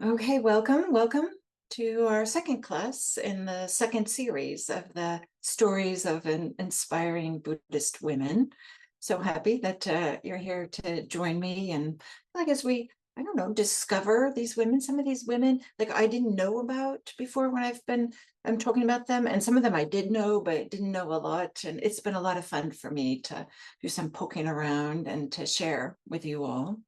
Okay, welcome to our second class in the second series of the stories of inspiring Buddhist women. So happy that you're here to join me, and I guess I don't know, discover these women. Some of these women, like I didn't know about before when I'm talking about them, and some of them I did know, but didn't know a lot. And it's been a lot of fun for me to do some poking around and to share with you all.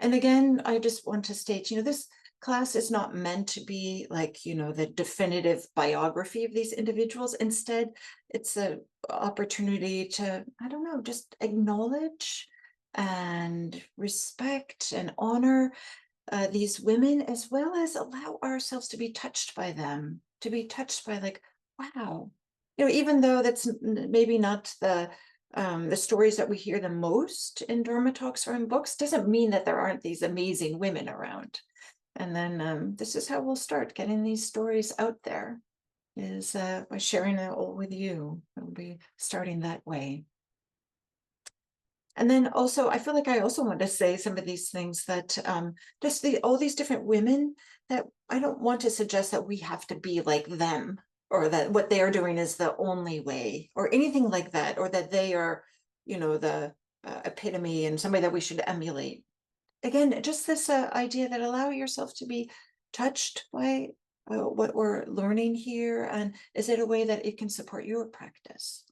And again, I just want to state, this class is not meant to be like, the definitive biography of these individuals. Instead, it's an opportunity to, I don't know, just acknowledge and respect and honor these women, as well as allow ourselves to be touched by them, to be touched by like, wow, even though that's maybe not the stories that we hear the most in Dharma talks or in books, doesn't mean that there aren't these amazing women around. And then this is how we'll start getting these stories out there, is by sharing it all with you. We'll be starting that way. And then also, I feel like I also want to say some of these things that just all these different women, that I don't want to suggest that we have to be like them, or that what they are doing is the only way or anything like that, or that they are, the epitome and somebody that we should emulate. Again, just this idea that allow yourself to be touched by what we're learning here. And is it a way that it can support your practice?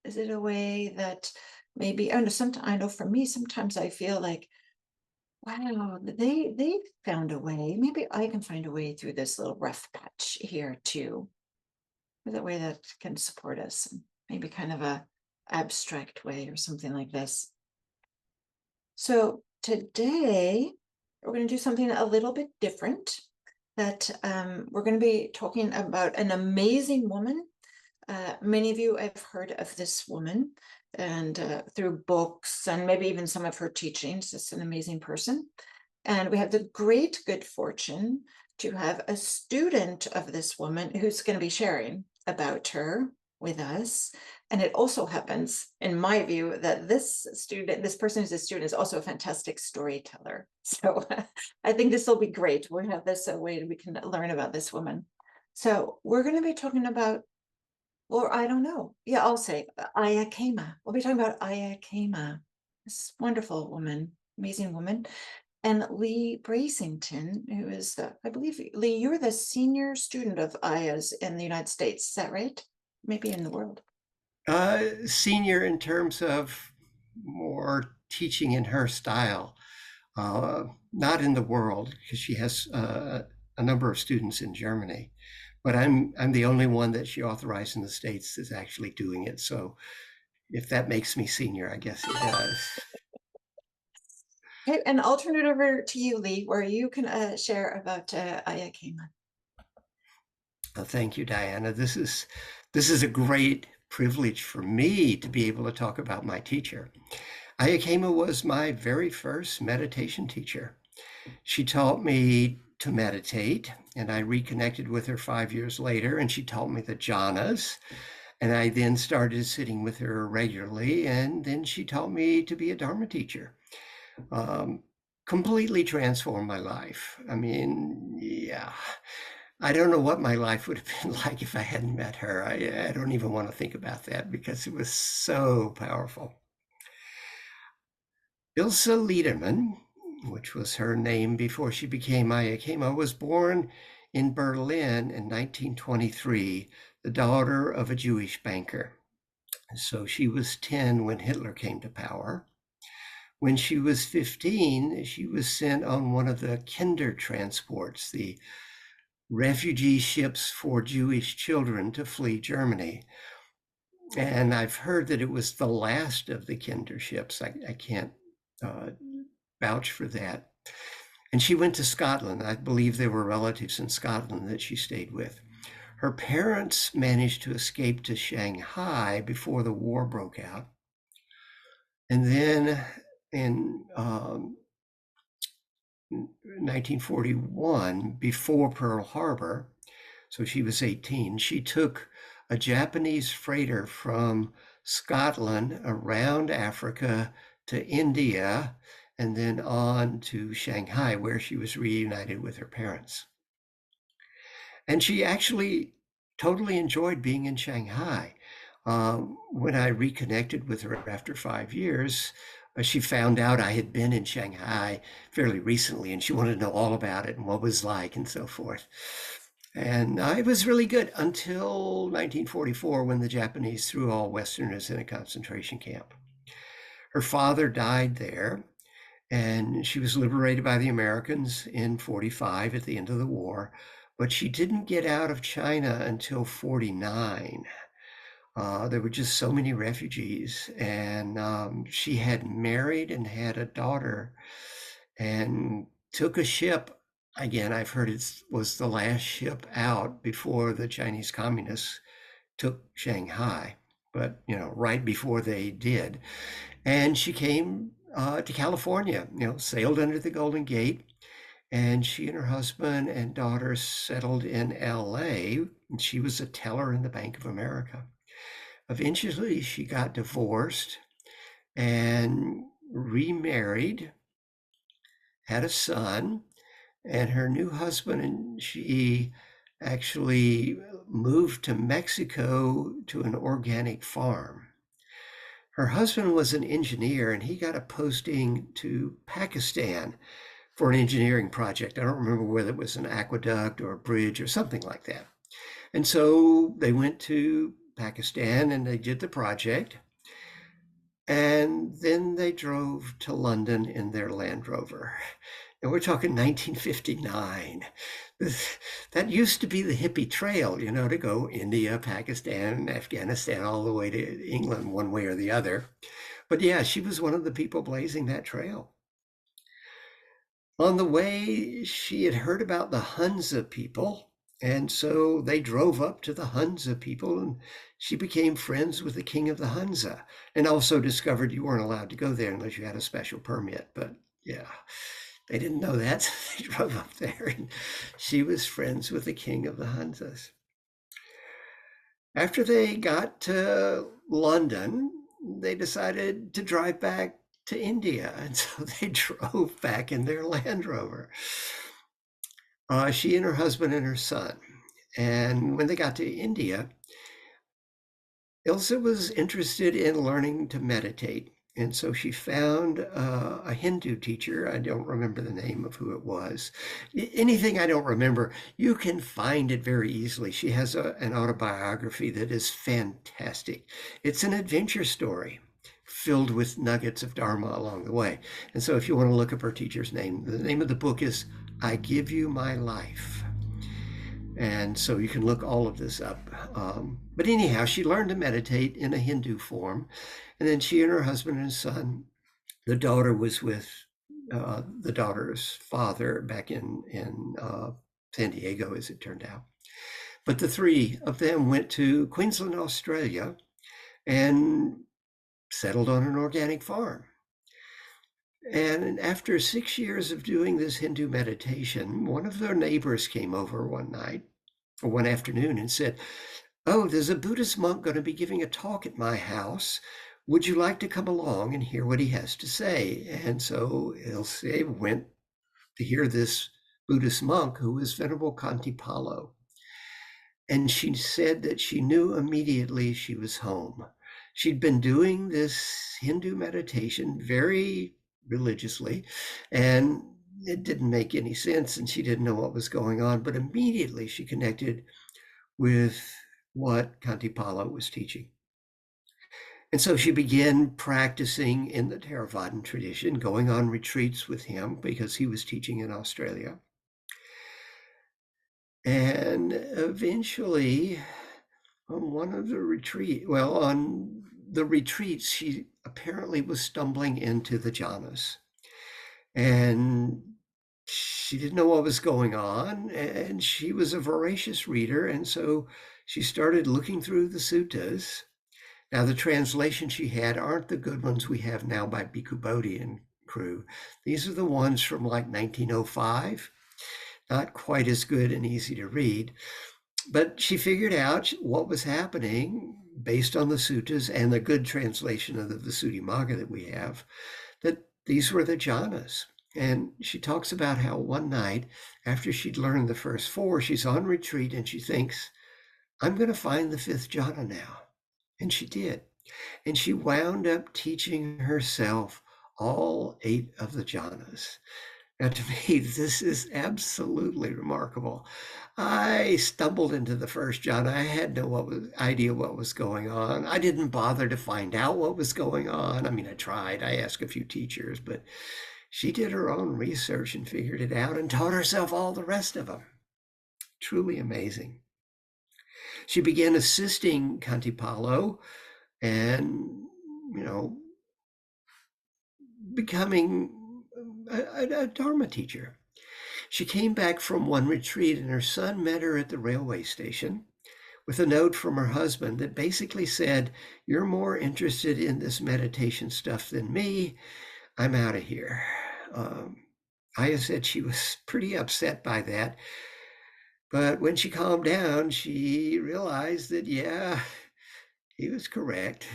Is it a way that maybe, I know for me, sometimes I feel like, wow, they found a way. Maybe I can find a way through this little rough patch here too. Is a way that can support us, maybe kind of a abstract way or something like this. So today we're going to do something a little bit different. That we're going to be talking about an amazing woman. Many of you have heard of this woman, and through books and maybe even some of her teachings. It's an amazing person. And we have the great good fortune to have a student of this woman who's going to be sharing about her with us. And it also happens, in my view, that this person who's a student, is also a fantastic storyteller. So I think this will be great. We'll have this a way that we can learn about this woman. So we're going to be talking about, or I don't know. Yeah, I'll say Ayya Khema. We'll be talking about Ayya Khema, this wonderful woman, amazing woman. And Leigh Brasington, who is, I believe, Leigh, you're the senior student of Ayya's in the United States. Is that right? Maybe in the world. Senior in terms of more teaching in her style, not in the world, because she has a number of students in Germany. But I'm the only one that she authorized in the States that's actually doing it. So if that makes me senior, I guess it does. Okay, and I'll turn it over to you, Leigh, where you can share about Ayya Khema. Thank you, Diana. This is a great privilege for me to be able to talk about my teacher. Ayya Khema was my very first meditation teacher. She taught me to meditate, and I reconnected with her 5 years later, and she taught me the jhanas. And I then started sitting with her regularly, and then she taught me to be a Dharma teacher. Completely transformed my life. I mean, yeah, I don't know what my life would have been like if I hadn't met her. I don't even want to think about that because it was so powerful. Ilse Liederman, which was her name before she became Ayya Khema, was born in Berlin in 1923, the daughter of a Jewish banker. So she was 10 when Hitler came to power. When she was 15, she was sent on one of the Kinder transports, the refugee ships for Jewish children to flee Germany. And I've heard that it was the last of the Kinder ships. I can't vouch for that. And she went to Scotland. I believe there were relatives in Scotland that she stayed with. Her parents managed to escape to Shanghai before the war broke out. And then in 1941, before Pearl Harbor, so she was 18, she took a Japanese freighter from Scotland around Africa to India and then on to Shanghai, where she was reunited with her parents. And she actually totally enjoyed being in Shanghai. When I reconnected with her after 5 years, she found out I had been in Shanghai fairly recently, and she wanted to know all about it and what it was like and so forth. And it was really good until 1944, when the Japanese threw all Westerners in a concentration camp. Her father died there, and she was liberated by the Americans in 45 at the end of the war, but she didn't get out of China until 49. There were just so many refugees, and she had married and had a daughter and took a ship. Again, I've heard it was the last ship out before the Chinese communists took Shanghai, but right before they did. And she came to California, sailed under the Golden Gate, and she and her husband and daughter settled in LA. And she was a teller in the Bank of America. Eventually, she got divorced and remarried, had a son, and her new husband and she actually moved to Mexico to an organic farm. Her husband was an engineer, and he got a posting to Pakistan for an engineering project. I don't remember whether it was an aqueduct or a bridge or something like that. And so they went to Pakistan and they did the project. And then they drove to London in their Land Rover. And we're talking 1959. That used to be the hippie trail, to go India, Pakistan, Afghanistan, all the way to England, one way or the other. But yeah, she was one of the people blazing that trail. On the way, she had heard about the Hunza people, and so they drove up to the Hunza people, and she became friends with the king of the Hunza, and also discovered you weren't allowed to go there unless you had a special permit. But yeah, they didn't know that, so they drove up there, and she was friends with the king of the Hunzas. After they got to London, they decided to drive back to India, and so they drove back in their Land Rover. She and her husband and her son. And when they got to India, Ilse was interested in learning to meditate. And so she found a Hindu teacher. I don't remember the name of who it was. Anything I don't remember, you can find it very easily. She has an autobiography that is fantastic. It's an adventure story filled with nuggets of Dharma along the way. And so if you want to look up her teacher's name, the name of the book is I Give You My Life. And so you can look all of this up. But anyhow, she learned to meditate in a Hindu form. And then she and her husband and son, the daughter was with the daughter's father back in San Diego, as it turned out. But the three of them went to Queensland, Australia, and settled on an organic farm. And after 6 years of doing this Hindu meditation, one of their neighbors came over one night or one afternoon and said, "Oh, there's a Buddhist monk going to be giving a talk at my house. Would you like to come along and hear what he has to say?" And so Ilse went to hear this Buddhist monk, who was Venerable Kantipalo. And she said that she knew immediately she was home. She'd been doing this Hindu meditation very religiously, and it didn't make any sense, and she didn't know what was going on, but immediately she connected with what Kantipalo was teaching. And so she began practicing in the Theravadan tradition, going on retreats with him because he was teaching in Australia. And eventually, on the retreats, she apparently was stumbling into the jhanas. And she didn't know what was going on, and she was a voracious reader, and so she started looking through the suttas. Now, the translations she had aren't the good ones we have now by Bhikkhu Bodhi and crew. These are the ones from like 1905. Not quite as good and easy to read, but she figured out what was happening based on the suttas and the good translation of the Visuddhimagga that we have, that These were the jhanas. And she talks about how one night, after she'd learned the first four, she's on retreat and she thinks, I'm going to find the fifth jhana now. And she did. And she wound up teaching herself all 8 of the jhanas. Now, to me, this is absolutely remarkable. I stumbled into the first jhana. I had no idea what was going on. I didn't bother to find out what was going on. I mean, I tried. I asked a few teachers, but she did her own research and figured it out and taught herself all the rest of them. Truly amazing. She began assisting Kantipalo and, becoming a Dharma teacher. She came back from one retreat and her son met her at the railway station with a note from her husband that basically said, you're more interested in this meditation stuff than me. I'm out of here. Ayya said she was pretty upset by that. But when she calmed down, she realized that, yeah, he was correct.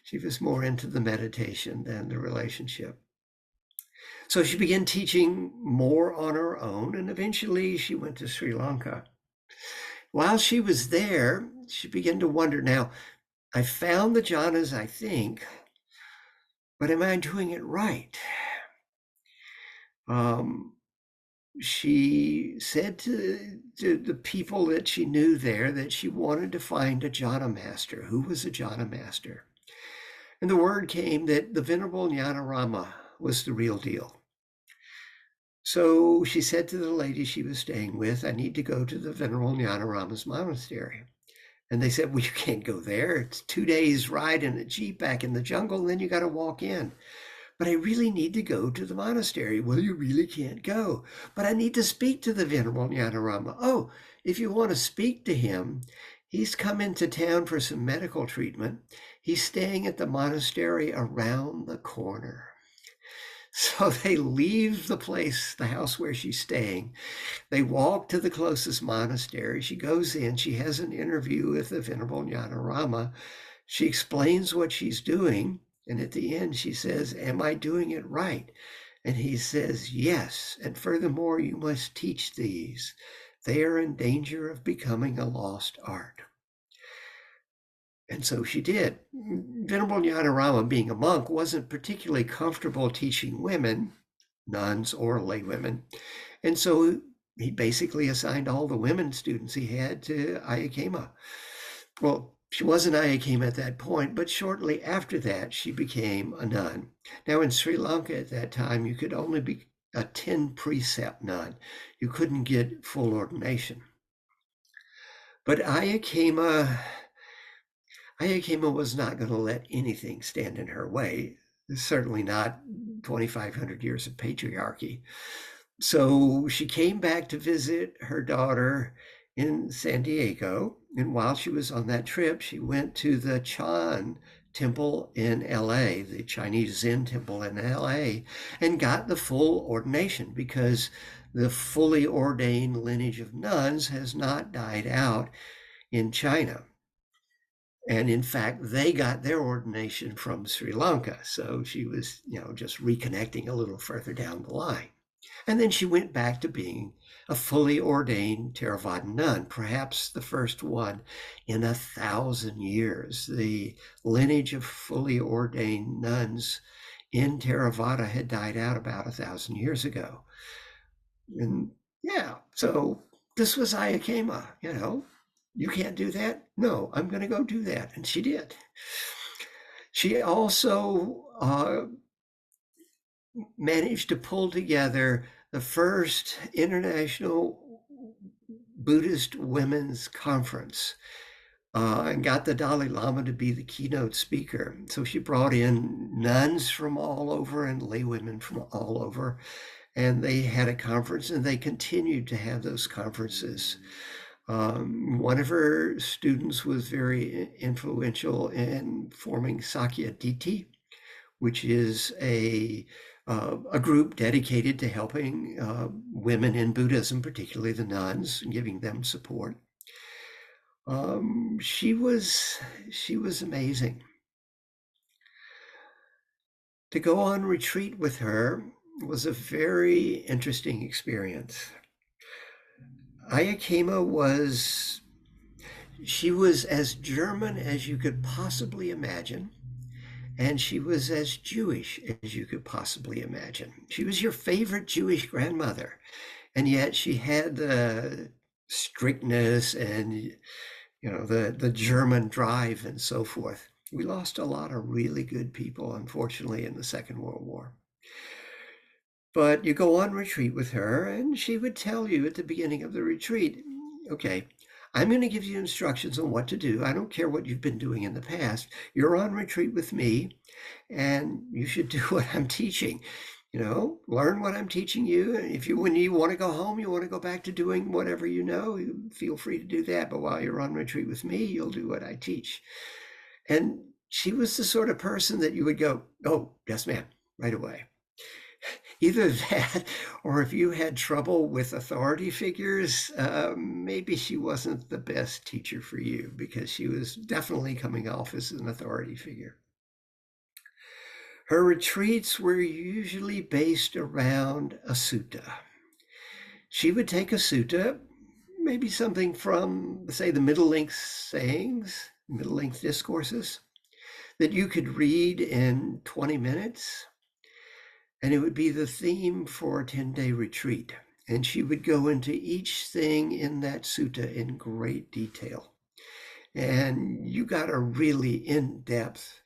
She was more into the meditation than the relationship. So she began teaching more on her own, and eventually she went to Sri Lanka. While she was there, she began to wonder, now, I found the jhanas, I think, but am I doing it right? She said to the people that she knew there that she wanted to find a jhana master. Who was a jhana master? And the word came that the Venerable Jnanarama was the real deal. So she said to the lady she was staying with, I need to go to the Venerable Jnanarama's monastery. And they said, well, you can't go there. It's 2 days ride in a jeep back in the jungle, and then you got to walk in. But I really need to go to the monastery. Well, you really can't go. But I need to speak to the Venerable Jnanarama. Oh, if you want to speak to him, he's come into town for some medical treatment. He's staying at the monastery around the corner. So they leave the place, the house where she's staying. They walk to the closest monastery. She goes in. She has an interview with the Venerable Jnanarama. She explains what she's doing. And at the end, she says, am I doing it right? And he says, yes. And furthermore, you must teach these. They are in danger of becoming a lost art. And so she did. Venerable Jnanarama, being a monk, wasn't particularly comfortable teaching women, nuns or lay women. And so he basically assigned all the women students he had to Ayya Khema. Well, she wasn't Ayya Khema at that point, but shortly after that, she became a nun. Now, in Sri Lanka at that time, you could only be a 10-precept nun. You couldn't get full ordination. But Ayya Khema was not going to let anything stand in her way, certainly not 2,500 years of patriarchy. So she came back to visit her daughter in San Diego. And while she was on that trip, she went to the Chan temple in LA, the Chinese Zen temple in LA, and got the full ordination because the fully ordained lineage of nuns has not died out in China. And in fact, they got their ordination from Sri Lanka. So she was, just reconnecting a little further down the line. And then she went back to being a fully ordained Theravada nun, perhaps the first one in 1,000 years. The lineage of fully ordained nuns in Theravada had died out about 1,000 years ago. And so this was Ayya Khema, You can't do that? No, I'm going to go do that. And she did. She also managed to pull together the first international Buddhist women's conference and got the Dalai Lama to be the keynote speaker. So she brought in nuns from all over and lay women from all over. And they had a conference, and they continued to have those conferences. One of her students was very influential in forming Sakya Diti, which is a group dedicated to helping women in Buddhism, particularly the nuns, and giving them support. She was amazing. to go on retreat with her was a very interesting experience. Ayya Khema she was as German as you could possibly imagine, and she was as Jewish as you could possibly imagine. She was your favorite Jewish grandmother, and yet she had the strictness and the German drive and so forth. We lost a lot of really good people, unfortunately, in the Second World War. But you go on retreat with her, and she would tell you at the beginning of the retreat, okay, I'm going to give you instructions on what to do. I don't care what you've been doing in the past. You're on retreat with me, and you should do what I'm teaching. Learn what I'm teaching you. When you want to go home, you want to go back to doing whatever you feel free to do that. But while you're on retreat with me, you'll do what I teach. And she was the sort of person that you would go, oh, yes, ma'am, right away. Either that, or if you had trouble with authority figures, maybe she wasn't the best teacher for you, because she was definitely coming off as an authority figure. Her retreats were usually based around a sutta. She would take a sutta, maybe something from, say, the middle-length sayings, middle-length discourses, that you could read in 20 minutes. And it would be the theme for a 10-day retreat. And she would go into each thing in that sutta in great detail. And you got a really in-depth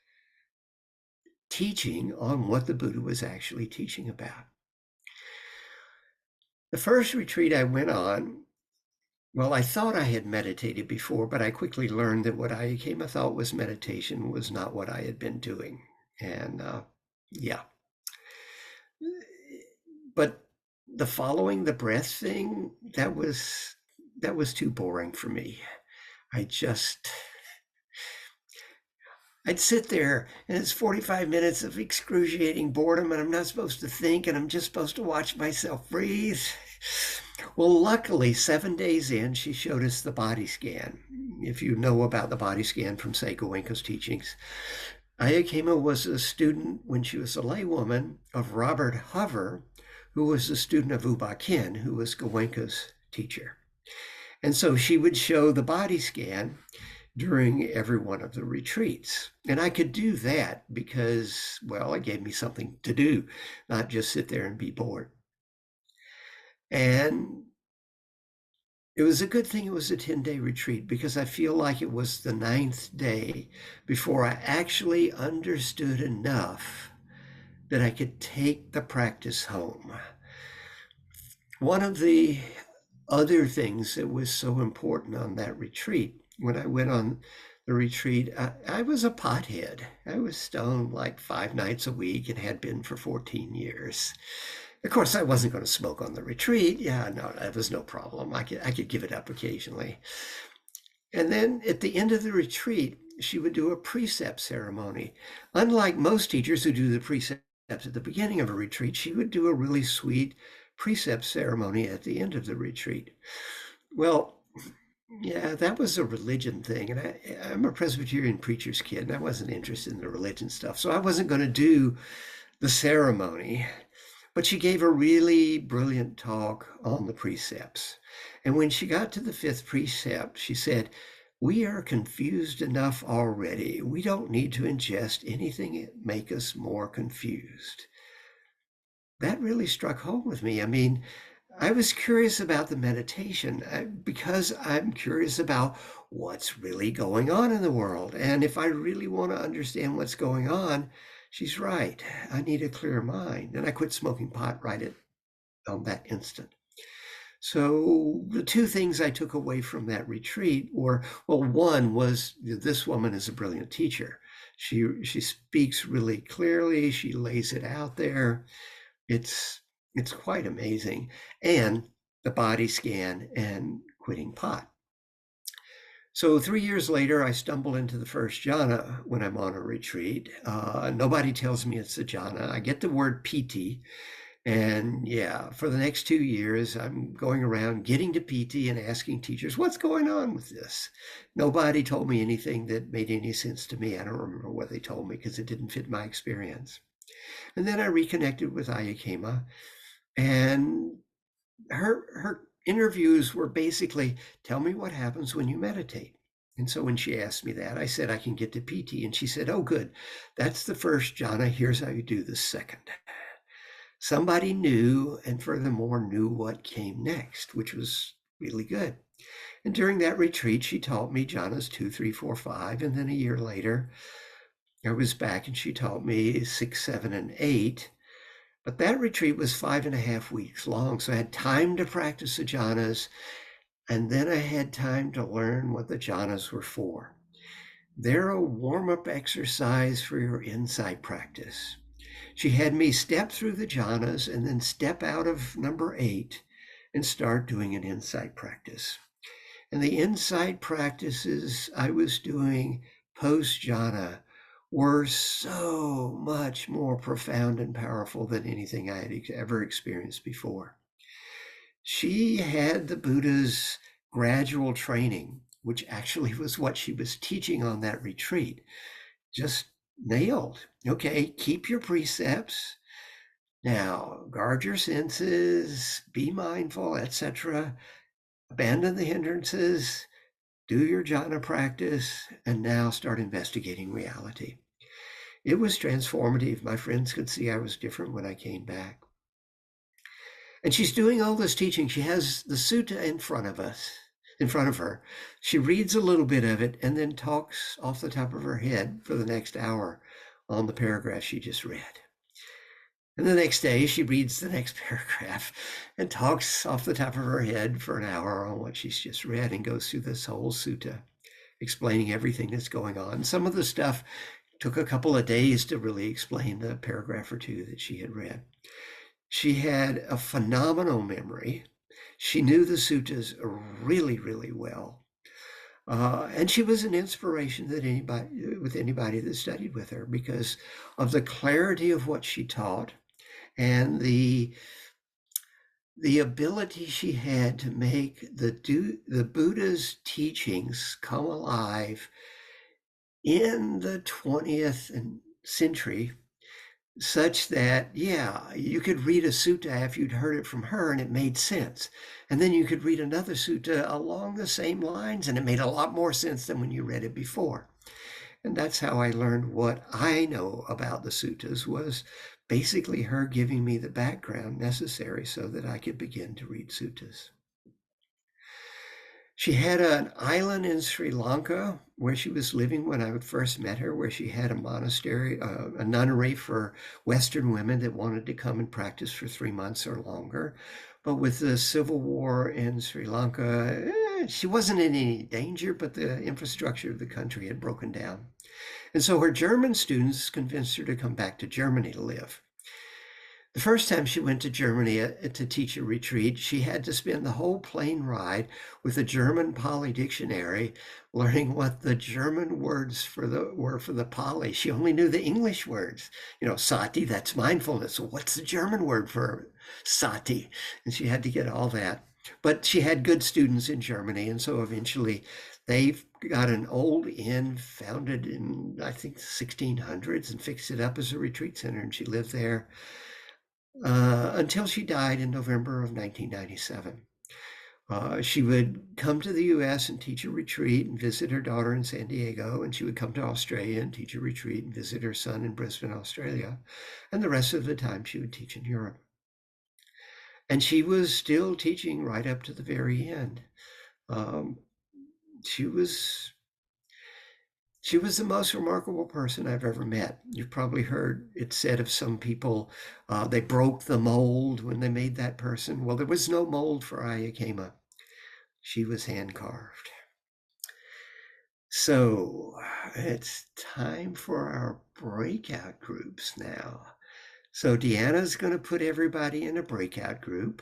teaching on what the Buddha was actually teaching about. The first retreat I went on, well, I thought I had meditated before, but I quickly learned that what Ayya Khema thought was meditation was not what I had been doing. And yeah. But the following the breath thing, that was too boring for me. I'd sit there, and it's 45 minutes of excruciating boredom, and I'm not supposed to think, and I'm just supposed to watch myself breathe. Well, luckily, 7 days in, she showed us the body scan. If you know about the body scan from, say, Goenka's teachings, Ayya Khema was a student, when she was a laywoman, of Robert Hover, who was a student of U Ba Khin, who was Goenka's teacher. And so she would show the body scan during every one of the retreats. And I could do that because, well, it gave me something to do, not just sit there and be bored. And it was a good thing it was a 10-day retreat, because I feel like it was the 9th day before I actually understood enough that I could take the practice home. One of the other things that was so important on that retreat, when I went on the retreat, I was a pothead. I was stoned like 5 nights a week and had been for 14 years. Of course, I wasn't going to smoke on the retreat. Yeah, no, that was no problem. I could give it up occasionally. And then at the end of the retreat, she would do a precept ceremony. Unlike most teachers who do the precepts at the beginning of a retreat, she would do a really sweet precept ceremony at the end of the retreat. Well, yeah, that was a religion thing. And I'm a Presbyterian preacher's kid, and I wasn't interested in the religion stuff. So I wasn't going to do the ceremony. But she gave a really brilliant talk on the precepts. And when she got to the 5th precept, she said, "We are confused enough already. We don't need to ingest anything that make us more confused." That really struck home with me. I mean, I was curious about the meditation because I'm curious about what's really going on in the world. And if I really want to understand what's going on, she's right. I need a clear mind. And I quit smoking pot right on that instant. So the 2 things I took away from that retreat were, well, one was this woman is a brilliant teacher. She speaks really clearly. She lays it out there. It's quite amazing. And the body scan and quitting pot. So 3 years later, I stumble into the first jhana when I'm on a retreat. Nobody tells me it's a jhana. I get the word piti. And yeah, for the next 2 years, I'm going around getting to piti and asking teachers, what's going on with this? Nobody told me anything that made any sense to me. I don't remember what they told me because it didn't fit my experience. And then I reconnected with Ayya Khema, and her interviews were basically, tell me what happens when you meditate. And so when she asked me that, I said, I can get to PT. And she said, oh, good. That's the first jhana. Here's how you do the second. Somebody knew, and furthermore knew what came next, which was really good. And during that retreat, she taught me jhanas 2, 3, 4, 5. And then a year later, I was back and she taught me 6, 7, and 8. But that retreat was 5.5 weeks long. So I had time to practice the jhanas. And then I had time to learn what the jhanas were for. They're a warm-up exercise for your insight practice. She had me step through the jhanas and then step out of number 8 and start doing an insight practice. And the insight practices I was doing post-jhana were so much more profound and powerful than anything I had ever experienced before. She had the Buddha's gradual training, which actually was what she was teaching on that retreat, just nailed. Okay, keep your precepts. Now, guard your senses, be mindful, etc. Abandon the hindrances, do your jhana practice, and now start investigating reality. It was transformative. My friends could see I was different when I came back. And she's doing all this teaching. She has the sutta in front of her. She reads a little bit of it and then talks off the top of her head for the next hour on the paragraph she just read. And the next day she reads the next paragraph and talks off the top of her head for an hour on what she's just read and goes through this whole sutta, explaining everything that's going on. Some of the stuff took a couple of days to really explain the paragraph or two that she had read. She had a phenomenal memory. She knew the suttas really, really well. And she was an inspiration that anybody that studied with her because of the clarity of what she taught and the ability she had to make the Buddha's teachings come alive in the 20th century, such that, yeah, you could read a sutta after you'd heard it from her and it made sense. And then you could read another sutta along the same lines and it made a lot more sense than when you read it before. And that's how I learned what I know about the suttas, was basically her giving me the background necessary so that I could begin to read suttas. She had an island in Sri Lanka where she was living when I first met her, where she had a monastery, a nunnery for Western women that wanted to come and practice for 3 months or longer. But with the civil war in Sri Lanka, she wasn't in any danger, but the infrastructure of the country had broken down. And so her German students convinced her to come back to Germany to live. The first time she went to Germany to teach a retreat, she had to spend the whole plane ride with a German Pali dictionary, learning what the German words were for the Pali. She only knew the English words. Sati, that's mindfulness. What's the German word for sati? And she had to get all that. But she had good students in Germany, and so eventually they got an old inn founded in, I think, the 1600s and fixed it up as a retreat center, and she lived there until she died in November of 1997. She would come to the US and teach a retreat and visit her daughter in San Diego, and she would come to Australia and teach a retreat and visit her son in Brisbane, Australia. And the rest of the time she would teach in Europe. And she was still teaching right up to the very end. She was the most remarkable person I've ever met. You've probably heard it said of some people, they broke the mold when they made that person. Well, there was no mold for Ayya Khema. She was hand-carved. So it's time for our breakout groups now. So Deanna's going to put everybody in a breakout group.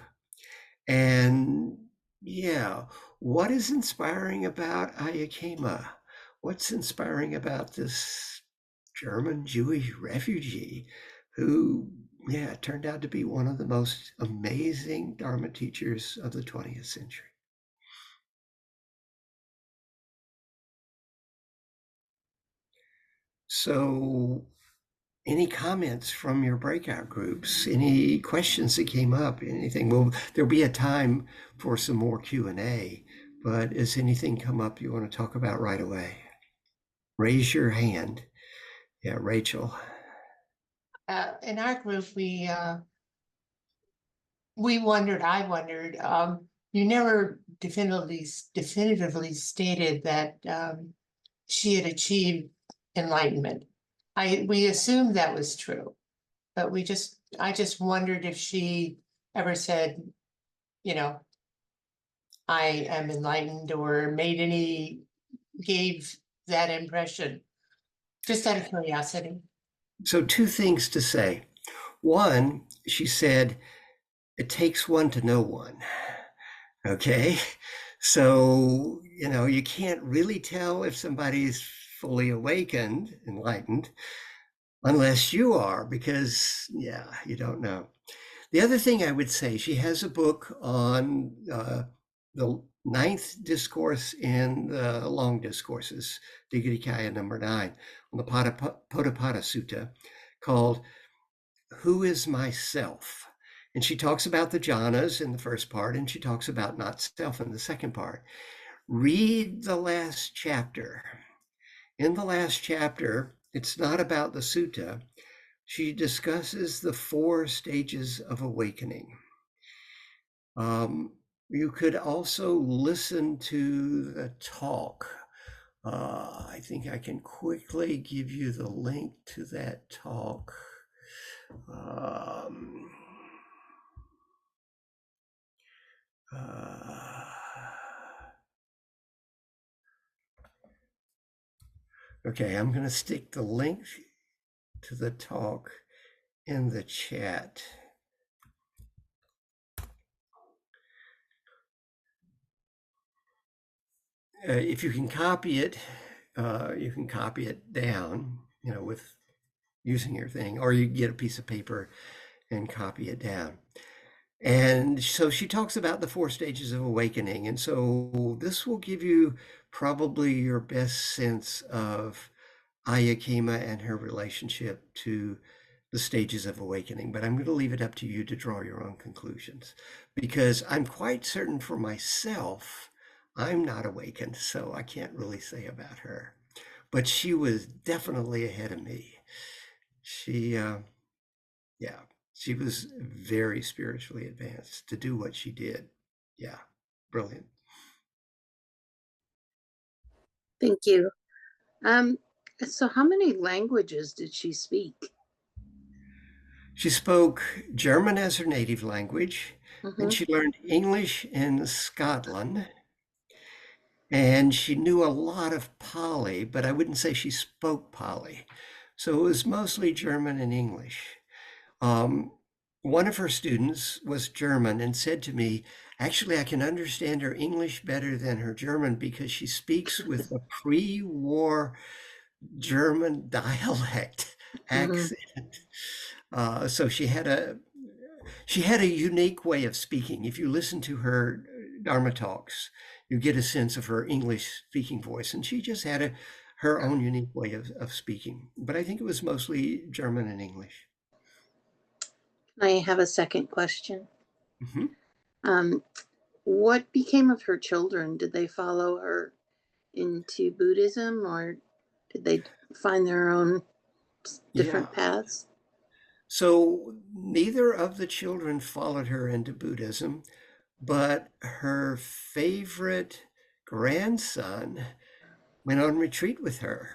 And yeah, what is inspiring about Ayya Khema? What's inspiring about this German Jewish refugee who, turned out to be one of the most amazing Dharma teachers of the 20th century? So any comments from your breakout groups? Any questions that came up? Anything? Well, there'll be a time for some more Q&A, but has anything come up you want to talk about right away? Raise your hand. Yeah, Rachel. In our group, we wondered, I wondered, you never definitively stated that she had achieved enlightenment. We assumed that was true, but I just wondered if she ever said, you know, I am enlightened, or gave that impression, just out of curiosity. So two things to say. One, she said, it takes one to know one. Okay. So, you can't really tell if somebody's fully awakened, enlightened, unless you are, because, you don't know. The other thing I would say, she has a book on the ninth discourse in the long discourses, Digha Nikaya number 9, on the Podapada Sutta, called Who is Myself? And she talks about the jhanas in the first part, and she talks about not self in the second part. Read the last chapter. In the last chapter, it's not about the sutta. She discusses the 4 stages of awakening. You could also listen to the talk. I think I can quickly give you the link to that talk. Okay, I'm going to stick the link to the talk in the chat. If you can copy it, you can copy it down, with using your thing, or you get a piece of paper and copy it down. And so she talks about the 4 stages of awakening. And so this will give you probably your best sense of Ayya Khema and her relationship to the stages of awakening. But I'm going to leave it up to you to draw your own conclusions, because I'm quite certain for myself, I'm not awakened, so I can't really say about her. But she was definitely ahead of me. She was very spiritually advanced to do what she did. Yeah, brilliant. Thank you. So how many languages did she speak? She spoke German as her native language, and she learned English in Scotland. And she knew a lot of Pali, but I wouldn't say she spoke Pali. So it was mostly German and English. One of her students was German and said to me, actually, I can understand her English better than her German because she speaks with a pre-war German dialect accent. So she had a unique way of speaking. If you listen to her Dharma talks, you get a sense of her English speaking voice, and she just had her own unique way of speaking. But I think it was mostly German and English. I have a second question. What became of her children? Did they follow her into Buddhism, or did they find their own different paths? So neither of the children followed her into Buddhism, but her favorite grandson went on retreat with her.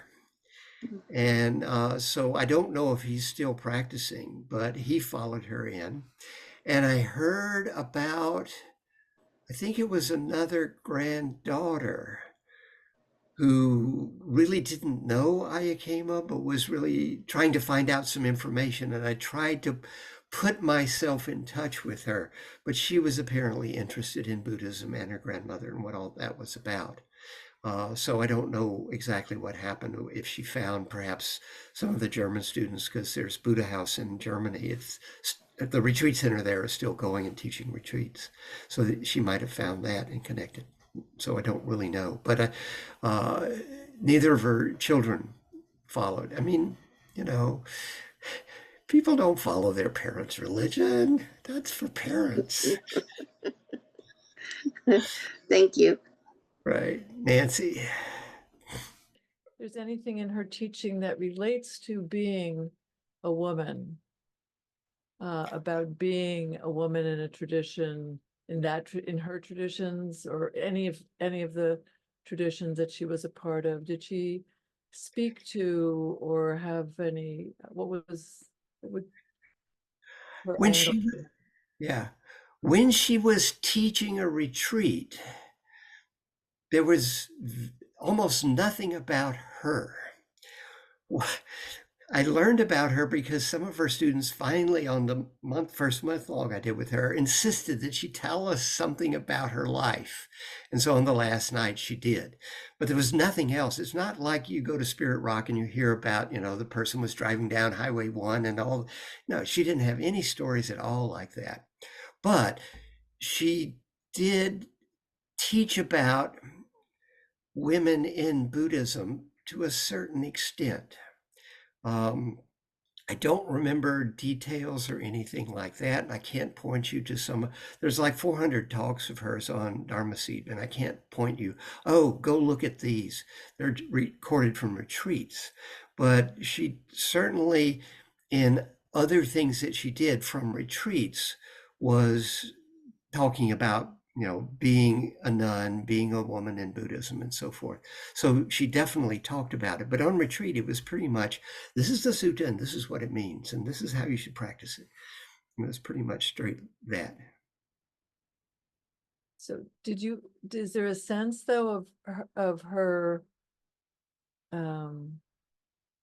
And so I don't know if he's still practicing, but he followed her in. And I heard about, I think it was another granddaughter who really didn't know Ayya Khema, but was really trying to find out some information. And I tried to put myself in touch with her, but she was apparently interested in Buddhism and her grandmother and what all that was about. So I don't know exactly what happened, if she found perhaps some of the German students, because there's Buddha House in Germany. It's the retreat center there is still going and teaching retreats. So that she might have found that and connected. So I don't really know. But neither of her children followed. I mean, People don't follow their parents' religion. That's for parents. Thank you. Right. Nancy. There's anything in her teaching that relates to being a woman, about being a woman in a tradition, in her traditions, or any of the traditions that she was a part of. Did she speak to or have any, what was her When angle? yeah, when she was teaching a retreat, there was almost nothing about her. I learned about her because some of her students finally, on the first month long I did with her, insisted that she tell us something about her life. And so on the last night she did, but there was nothing else. It's not like you go to Spirit Rock and you hear about, the person was driving down Highway 1 and all. No, she didn't have any stories at all like that. But she did teach about women in Buddhism to a certain extent. I don't remember details or anything like that, and I can't point you to some. There's like 400 talks of hers on Dharma Seat, and I can't point you, oh, go look at these. They're recorded from retreats. But she certainly, in other things that she did from retreats, was talking about being a nun, being a woman in Buddhism, and so forth. So she definitely talked about it. But on retreat, it was pretty much, this is the sutta, and this is what it means, and this is how you should practice it. It was pretty much straight that. So is there a sense though of her,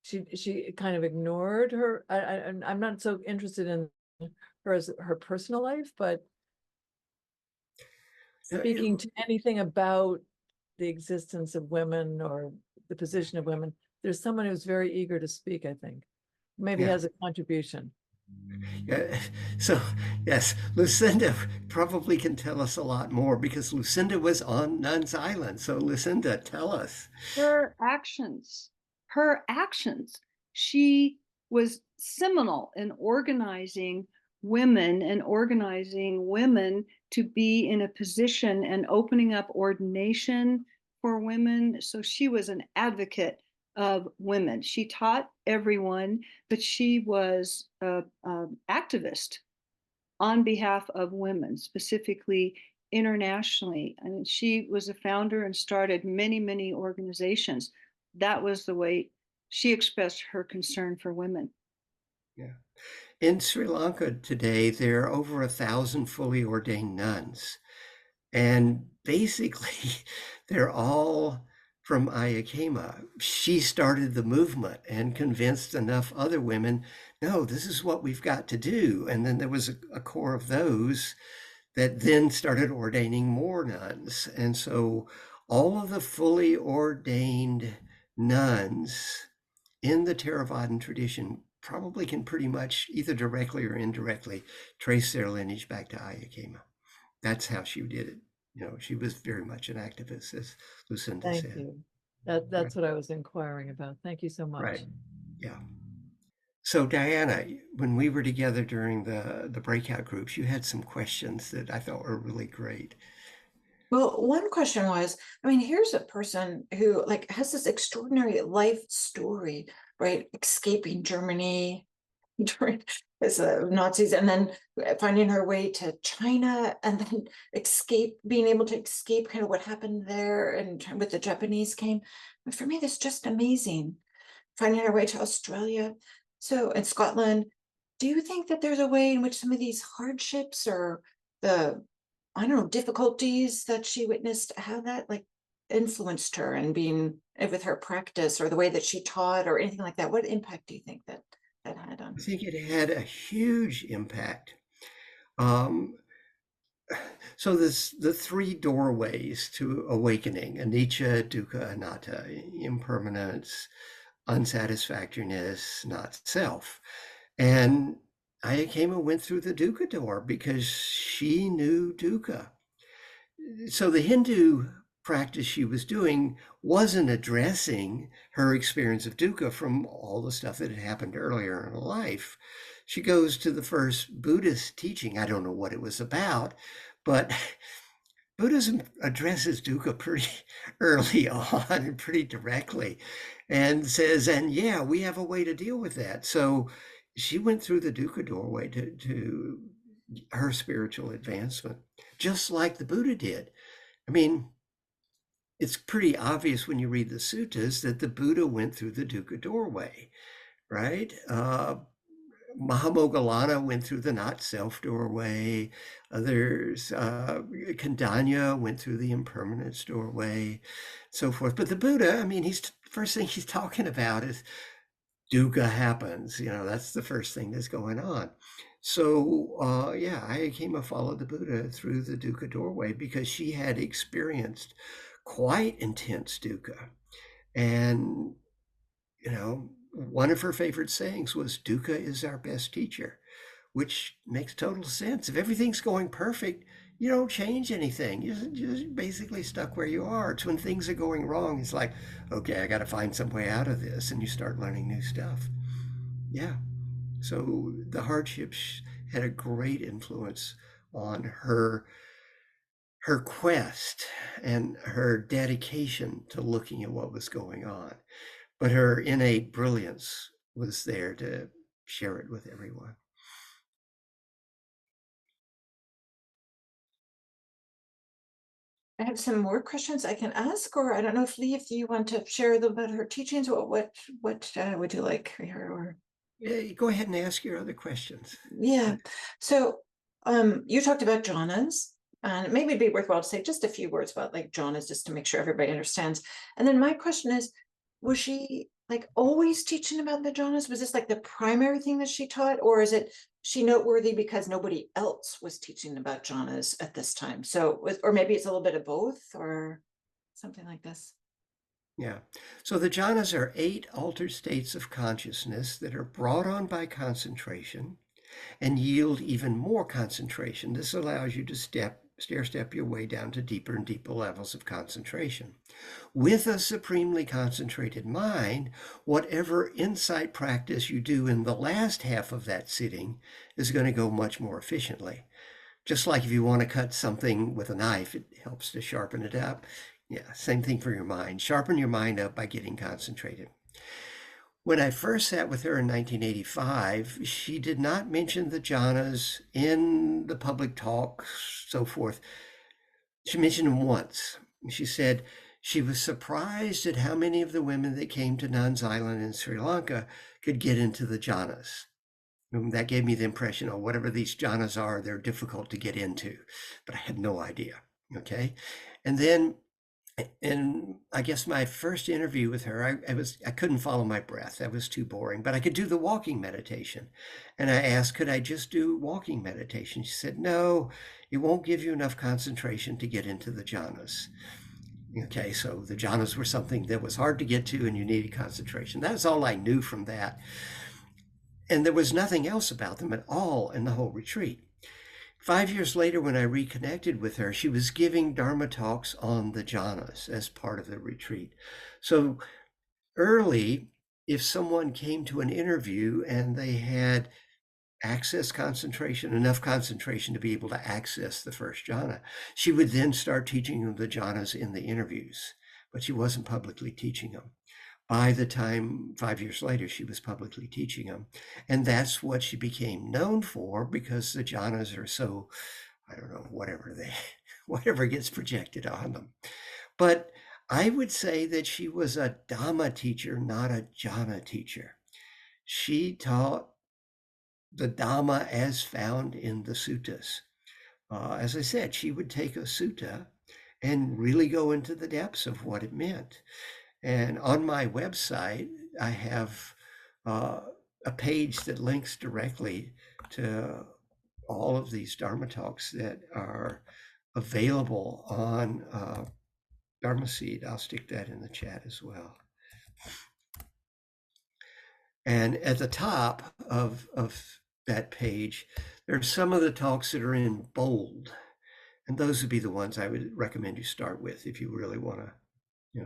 she kind of ignored her, I'm not so interested in her as her personal life, but speaking to anything about the existence of women or the position of women, there's someone who's very eager to speak, I think. Maybe has a contribution. So, yes, Lucinda probably can tell us a lot more because Lucinda was on Nuns Island. So, Lucinda, tell us. Her actions. She was seminal in organizing women to be in a position and opening up ordination for women. So she was an advocate of women. She taught everyone, but she was an activist on behalf of women, specifically internationally. And she was a founder and started many, many organizations. That was the way she expressed her concern for women. Yeah. In Sri Lanka today, there are over 1,000 fully ordained nuns. And basically, they're all from Ayya Khema. She started the movement and convinced enough other women, no, this is what we've got to do. And then there was a core of those that then started ordaining more nuns. And so all of the fully ordained nuns in the Theravadan tradition probably can pretty much either directly or indirectly trace their lineage back to Ayya Khema. That's how she did it. She was very much an activist, as Lucinda said. Thank you. That's what I was inquiring about. Thank you so much. Right. Yeah. So Diana, when we were together during the breakout groups, you had some questions that I thought were really great. Well, one question was, here's a person who has this extraordinary life story, right? Escaping Germany during the Nazis, and then finding her way to China, and then being able to escape kind of what happened there and with the Japanese came. But for me, that's just amazing. Finding her way to Australia, and Scotland. Do you think that there's a way in which some of these hardships or the difficulties that she witnessed, how that influenced her and being with her practice or the way that she taught or anything like that? What impact do you think that had on? I think it had a huge impact. So there's the three doorways to awakening: anicca, dukkha, anatta, impermanence, unsatisfactoriness, not self. And Ayya Khema went through the dukkha door because she knew dukkha. So the Hindu practice she was doing wasn't addressing her experience of dukkha from all the stuff that had happened earlier in her life. she goes to the first Buddhist teaching. I don't know what it was about, but Buddhism addresses dukkha pretty early on and pretty directly, and says, and yeah, we have a way to deal with that. So she went through the dukkha doorway to her spiritual advancement, just like the Buddha did. I mean, it's pretty obvious when you read the suttas that the Buddha went through the dukkha doorway, right? Mahamoggallana went through the not self doorway. Others, Kandanya went through the impermanence doorway, so forth. But the Buddha, I mean, first thing he's talking about is dukkha happens. That's the first thing that's going on. So yeah, Ayya Khema followed the Buddha through the dukkha doorway because she had experienced quite intense dukkha. And one of her favorite sayings was, dukkha is our best teacher, which makes total sense. If everything's going perfect, you don't change anything. You're just basically stuck where you are. It's when things are going wrong, it's like, okay, I got to find some way out of this. And you start learning new stuff. Yeah. So the hardships had a great influence on her quest and her dedication to looking at what was going on. But her innate brilliance was there to share it with everyone. I have some more questions I can ask, or I don't know if Lee, if you want to share about her teachings, or what would you like here? Or Yeah, go ahead and ask your other questions. yeah, so you talked about jhanas, and maybe it'd be worthwhile to say just a few words about like jhanas, just to make sure everybody understands. And then my question is, was she like always teaching about the jhanas? Was this like the primary thing that she taught, or is it she noteworthy because nobody else was teaching about jhanas at this time? So, or maybe it's a little bit of both, or something like this. Yeah. So the jhanas are 8 altered states of consciousness that are brought on by concentration and yield even more concentration. This allows you to stair-step your way down to deeper and deeper levels of concentration. With a supremely concentrated mind, whatever insight practice you do in the last half of that sitting is going to go much more efficiently. Just like if you want to cut something with a knife, it helps to sharpen it up. Yeah, same thing for your mind. Sharpen your mind up by getting concentrated. When I first sat with her in 1985, she did not mention the jhanas in the public talks, so forth. She mentioned them once. She said she was surprised at how many of the women that came to Nuns Island in Sri Lanka could get into the jhanas. That gave me the impression, whatever these jhanas are, they're difficult to get into, but I had no idea. Okay. And I guess my first interview with her, I couldn't follow my breath. That was too boring, but I could do the walking meditation. And I asked, could I just do walking meditation? She said, no, it won't give you enough concentration to get into the jhanas. Okay, so the jhanas were something that was hard to get to and you needed concentration. That's all I knew from that. And there was nothing else about them at all in the whole retreat. 5 years later, when I reconnected with her, she was giving Dharma talks on the jhanas as part of the retreat. So early, if someone came to an interview and they had enough concentration to be able to access the first jhana, she would then start teaching them the jhanas in the interviews, but she wasn't publicly teaching them. By the time 5 years later, she was publicly teaching them. And that's what she became known for, because the jhanas are so, I don't know, whatever gets projected on them. But I would say that she was a Dhamma teacher, not a jhana teacher. She taught the Dhamma as found in the suttas. As I said, she would take a sutta and really go into the depths of what it meant. And on my website, I have a page that links directly to all of these Dharma talks that are available on Dharma Seed. I'll stick that in the chat as well. And at the top of that page, there's some of the talks that are in bold. And those would be the ones I would recommend you start with if you really want to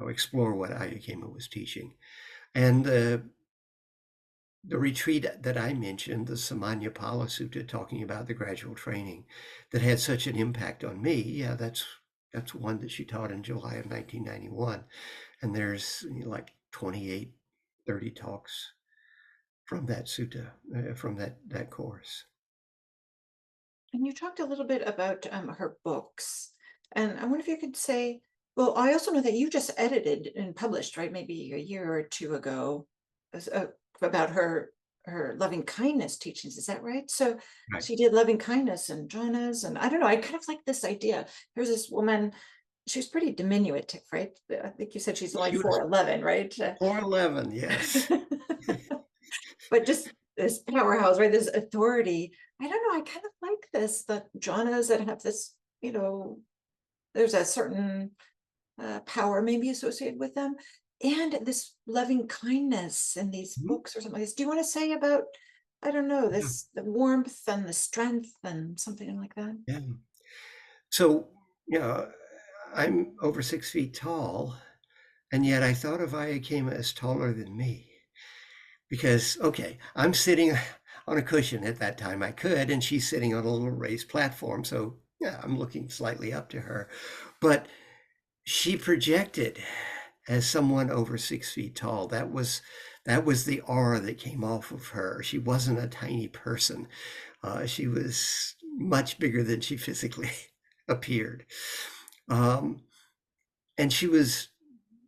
explore what Ayya Khema was teaching. And the the retreat that I mentioned, the Samanyapala Sutta, talking about the gradual training that had such an impact on me. Yeah, that's one that she taught in July of 1991. And there's like 28, 30 talks from that sutta, from that course. And you talked a little bit about her books, and I wonder if you could say, well, I also know that you just edited and published, right, maybe a year or two ago, about her loving kindness teachings. Is that right? So Right. she did loving kindness and jhanas, and I don't know. I kind of like this idea. There's this woman. She was pretty diminutive, right? I think you said she's only She was 4'11", right? 4'11", yes. But just this powerhouse, right? This authority. I don't know. I kind of like this, the jhanas that have this, there's a certain power maybe associated with them, and this loving kindness in these Mhm. books or something like this. Do you want to say about, I don't know, Yeah. the warmth and the strength and something like that? Yeah. So, I'm over 6 feet tall, and yet I thought of Ayya Khema as taller than me. Because, okay, I'm sitting on a cushion at that time, I could, and she's sitting on a little raised platform. So, yeah, I'm looking slightly up to her. But she projected as someone over 6 feet tall. That was the aura that came off of her. She wasn't a tiny person. She was much bigger than she physically appeared. And she was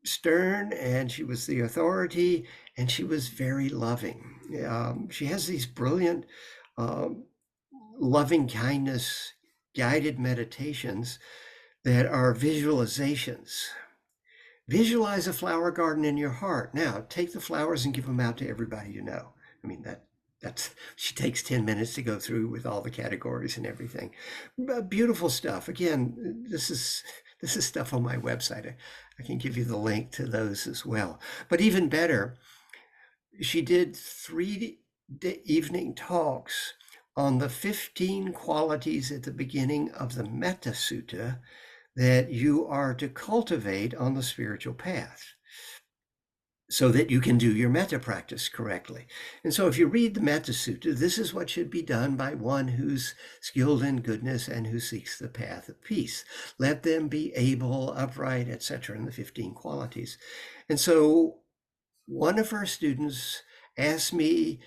stern, and she was the authority, and she was very loving. She has these brilliant loving kindness guided meditations that are visualizations. Visualize a flower garden in your heart. Now, take the flowers and give them out to everybody you know. I mean, she takes 10 minutes to go through with all the categories and everything. Beautiful stuff. Again, this is stuff on my website. I can give you the link to those as well. But even better, she did 3 evening talks on the 15 qualities at the beginning of the Metta Sutta that you are to cultivate on the spiritual path, so that you can do your metta practice correctly. And so if you read the Metta Sutta, this is what should be done by one who's skilled in goodness and who seeks the path of peace. Let them be able, upright, etc., in the 15 qualities. And so one of her students asked me,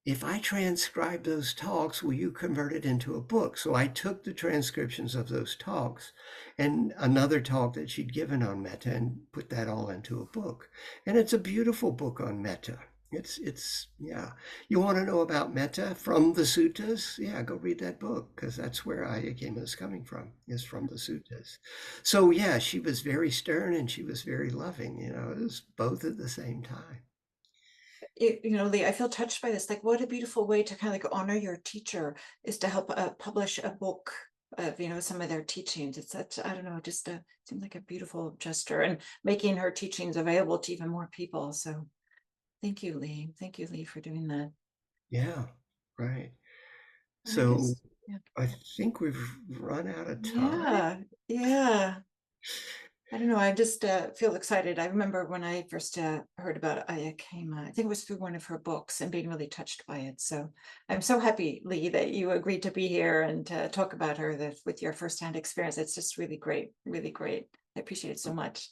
if I transcribe those talks, will you convert it into a book? So I took the transcriptions of those talks and another talk that she'd given on metta and put that all into a book. And it's a beautiful book on metta. It's yeah. You want to know about metta from the suttas? Yeah, go read that book, because that's where Ayya Khema is coming from, is from the suttas. So yeah, she was very stern and she was very loving. It was both at the same time. Lee, I feel touched by this. Like, what a beautiful way to kind of like honor your teacher is to help publish a book of some of their teachings. It's such, I don't know, just seems like a beautiful gesture, and making her teachings available to even more people. So thank you, Lee. Thank you, Lee, for doing that. Yeah, right. And So yeah. I think we've run out of time. Yeah. I don't know. I just feel excited. I remember when I first heard about Ayya Khema, I think it was through one of her books, and being really touched by it. So I'm so happy, Lee, that you agreed to be here and talk about her with your firsthand experience. It's just really great, really great. I appreciate it so much.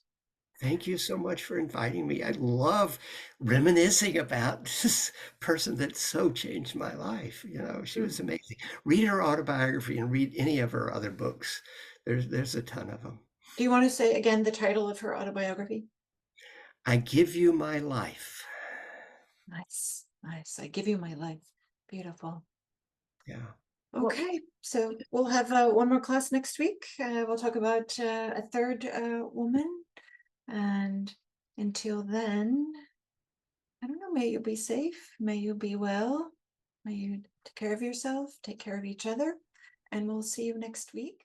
Thank you so much for inviting me. I love reminiscing about this person that so changed my life. She was amazing. Read her autobiography and read any of her other books. There's a ton of them. Do you want to say again the title of her autobiography? I Give You My Life. Nice. I Give You My Life. Beautiful. Yeah. Okay, so we'll have one more class next week. We'll talk about a third woman. And until then, I don't know, may you be safe, may you be well, may you take care of yourself, take care of each other, and we'll see you next week.